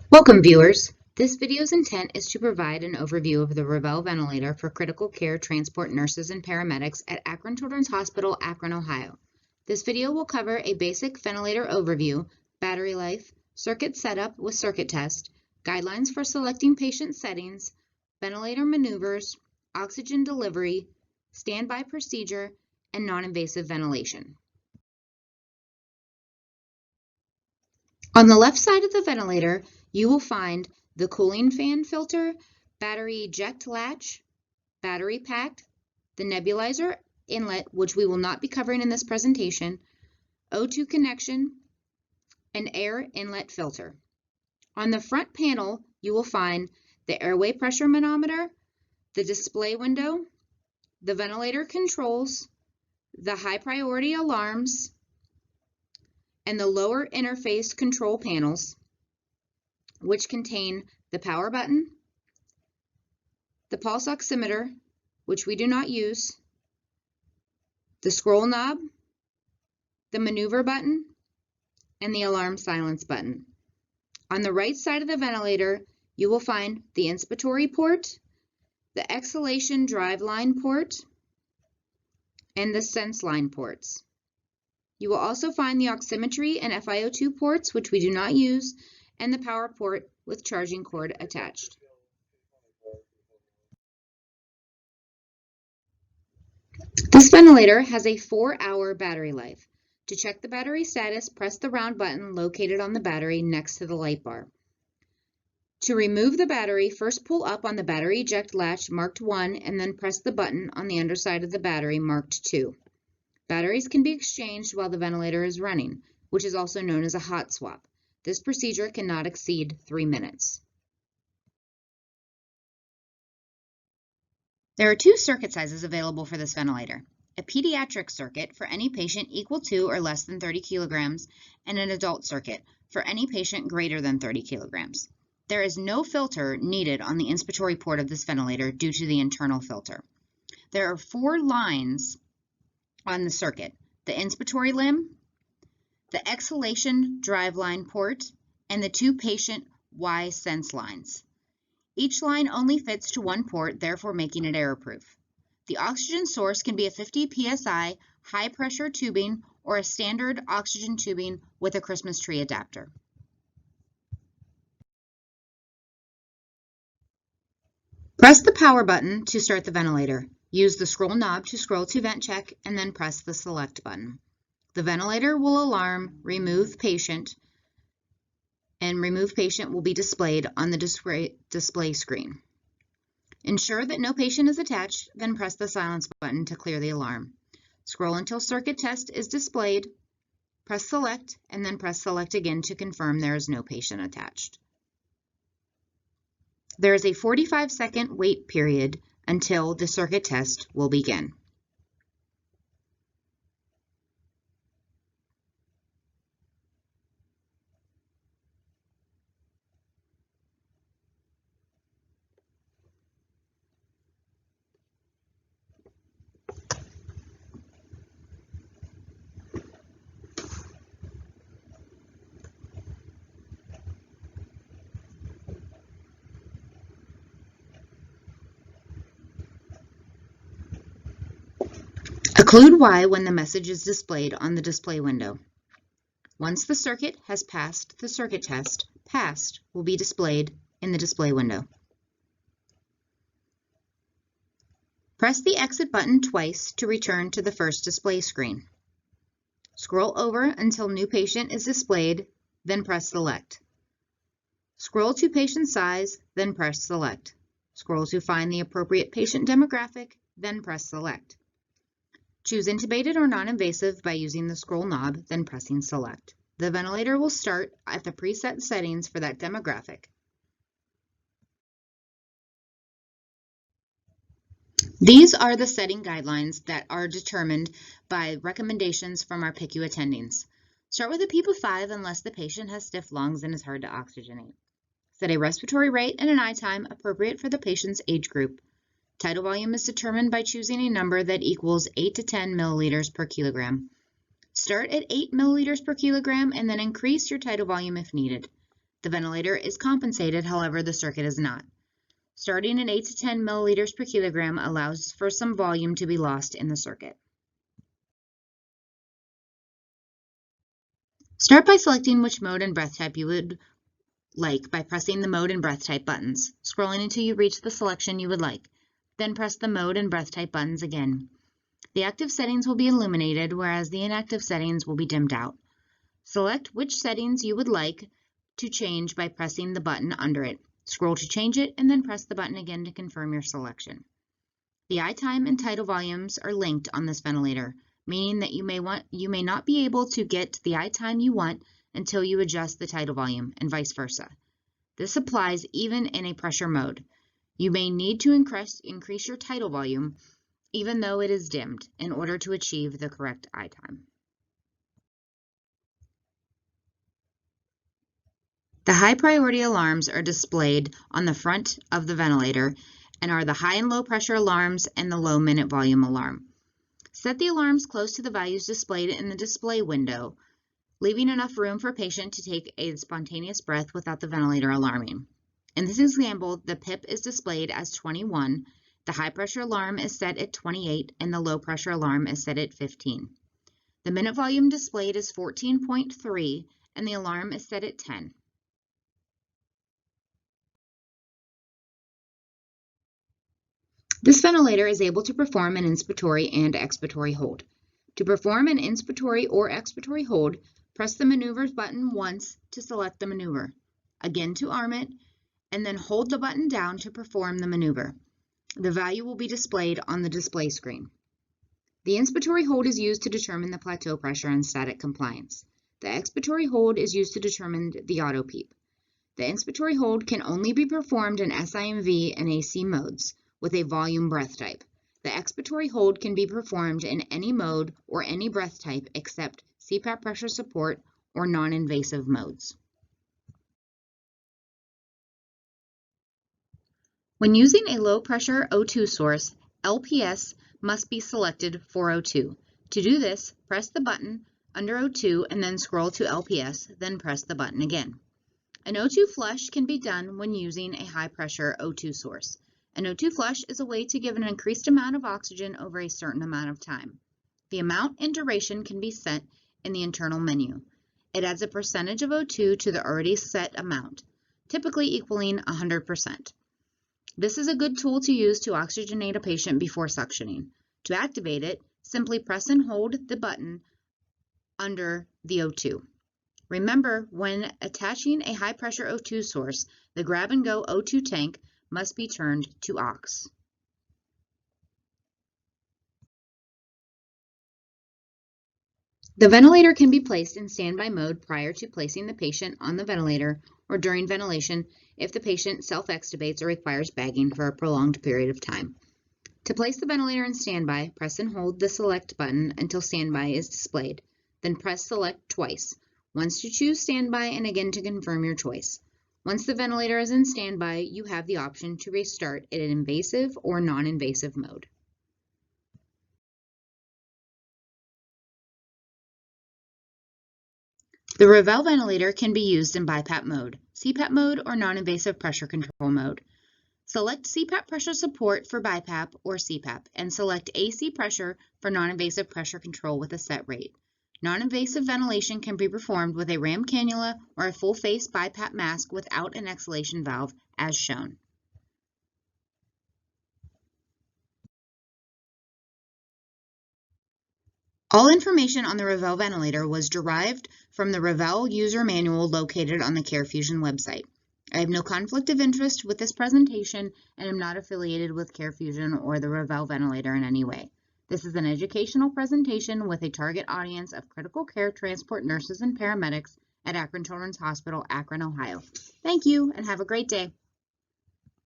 Welcome, viewers. This video's intent is to provide an overview of the Revel Ventilator for critical care transport nurses and paramedics at Akron Children's Hospital, Akron, Ohio. This video will cover a basic ventilator overview, battery life, circuit setup with circuit test, guidelines for selecting patient settings, ventilator maneuvers, oxygen delivery, standby procedure, and non-invasive ventilation. On the left side of the ventilator, you will find the cooling fan filter, battery eject latch, battery pack, the nebulizer inlet, which we will not be covering in this presentation, O2 connection, and air inlet filter. On the front panel, you will find the airway pressure manometer, the display window, the ventilator controls, the high priority alarms, and the lower interface control panels, which contain the power button, the pulse oximeter, which we do not use, the scroll knob, the maneuver button, and the alarm silence button. On the right side of the ventilator, you will find the inspiratory port, the exhalation drive line port, and the sense line ports. You will also find the oximetry and FiO2 ports, which we do not use, and the power port with charging cord attached. This ventilator has a 4-hour battery life. To check the battery status, press the round button located on the battery next to the light bar. To remove the battery, first pull up on the battery eject latch marked 1 and then press the button on the underside of the battery marked 2. Batteries can be exchanged while the ventilator is running, which is also known as a hot swap. This procedure cannot exceed 3 minutes. There are 2 circuit sizes available for this ventilator: a pediatric circuit for any patient equal to or less than 30 kilograms, and an adult circuit for any patient greater than 30 kilograms. There is no filter needed on the inspiratory port of this ventilator due to the internal filter. There are 4 lines on the circuit: the inspiratory limb, the exhalation drive line port, and the 2 patient Y sense lines. Each line only fits to 1 port, therefore making it error-proof. The oxygen source can be a 50 psi high-pressure tubing or a standard oxygen tubing with a Christmas tree adapter. Press the power button to start the ventilator. Use the scroll knob to scroll to vent check and then press the select button. The ventilator will alarm remove patient, and remove patient will be displayed on the display screen. Ensure that no patient is attached, then press the silence button to clear the alarm. Scroll until circuit test is displayed, press select, and then press select again to confirm there is no patient attached. There is a 45-second wait period until the circuit test will begin. Occlude Y when the message is displayed on the display window. Once the circuit has passed the circuit test, passed will be displayed in the display window. Press the exit button twice to return to the first display screen. Scroll over until new patient is displayed, then press select. Scroll to patient size, then press select. Scroll to find the appropriate patient demographic, then press select. Choose intubated or non-invasive by using the scroll knob, then pressing select. The ventilator will start at the preset settings for that demographic. These are the setting guidelines that are determined by recommendations from our PICU attendings. Start with a PEEP of 5 unless the patient has stiff lungs and is hard to oxygenate. Set a respiratory rate and an I time appropriate for the patient's age group. Tidal volume is determined by choosing a number that equals 8 to 10 milliliters per kilogram. Start at 8 milliliters per kilogram and then increase your tidal volume if needed. The ventilator is compensated, however, the circuit is not. Starting at 8 to 10 milliliters per kilogram allows for some volume to be lost in the circuit. Start by selecting which mode and breath type you would like by pressing the mode and breath type buttons, scrolling until you reach the selection you would like. Then press the mode and breath type buttons again. The active settings will be illuminated, whereas the inactive settings will be dimmed out. Select which settings you would like to change by pressing the button under it. Scroll to change it, and then press the button again to confirm your selection. The eye time and tidal volumes are linked on this ventilator, meaning that you may not be able to get the eye time you want until you adjust the tidal volume, and vice versa. This applies even in a pressure mode. You may need to increase your tidal volume, even though it is dimmed, in order to achieve the correct eye time. The high priority alarms are displayed on the front of the ventilator and are the high and low pressure alarms and the low minute volume alarm. Set the alarms close to the values displayed in the display window, leaving enough room for a patient to take a spontaneous breath without the ventilator alarming. In this example, the PIP is displayed as 21, the high pressure alarm is set at 28, and the low pressure alarm is set at 15. The minute volume displayed is 14.3, and the alarm is set at 10. This ventilator is able to perform an inspiratory and expiratory hold. To perform an inspiratory or expiratory hold, press the maneuvers button once to select the maneuver, again to arm it, and then hold the button down to perform the maneuver. The value will be displayed on the display screen. The inspiratory hold is used to determine the plateau pressure and static compliance. The expiratory hold is used to determine the auto PEEP. The inspiratory hold can only be performed in SIMV and AC modes with a volume breath type. The expiratory hold can be performed in any mode or any breath type except CPAP pressure support or non-invasive modes. When using a low-pressure O2 source, LPS must be selected for O2. To do this, press the button under O2 and then scroll to LPS, then press the button again. An O2 flush can be done when using a high-pressure O2 source. An O2 flush is a way to give an increased amount of oxygen over a certain amount of time. The amount and duration can be set in the internal menu. It adds a percentage of O2 to the already set amount, typically equaling 100%. This is a good tool to use to oxygenate a patient before suctioning. To activate it, simply press and hold the button under the O2. Remember, when attaching a high-pressure O2 source, the grab-and-go O2 tank must be turned to aux. The ventilator can be placed in standby mode prior to placing the patient on the ventilator or during ventilation if the patient self-extubates or requires bagging for a prolonged period of time. To place the ventilator in standby, press and hold the select button until standby is displayed. Then press select twice, once to choose standby and again to confirm your choice. Once the ventilator is in standby, you have the option to restart in an invasive or non-invasive mode. The Revel ventilator can be used in BiPAP mode, CPAP mode, or non-invasive pressure control mode. Select CPAP pressure support for BiPAP or CPAP, and select AC pressure for non-invasive pressure control with a set rate. Non-invasive ventilation can be performed with a ram cannula or a full-face BiPAP mask without an exhalation valve, as shown. All information on the Revel ventilator was derived from the Revel user manual located on the CareFusion website. I have no conflict of interest with this presentation and am not affiliated with CareFusion or the Revel ventilator in any way. This is an educational presentation with a target audience of critical care transport nurses and paramedics at Akron Children's Hospital, Akron, Ohio. Thank you and have a great day.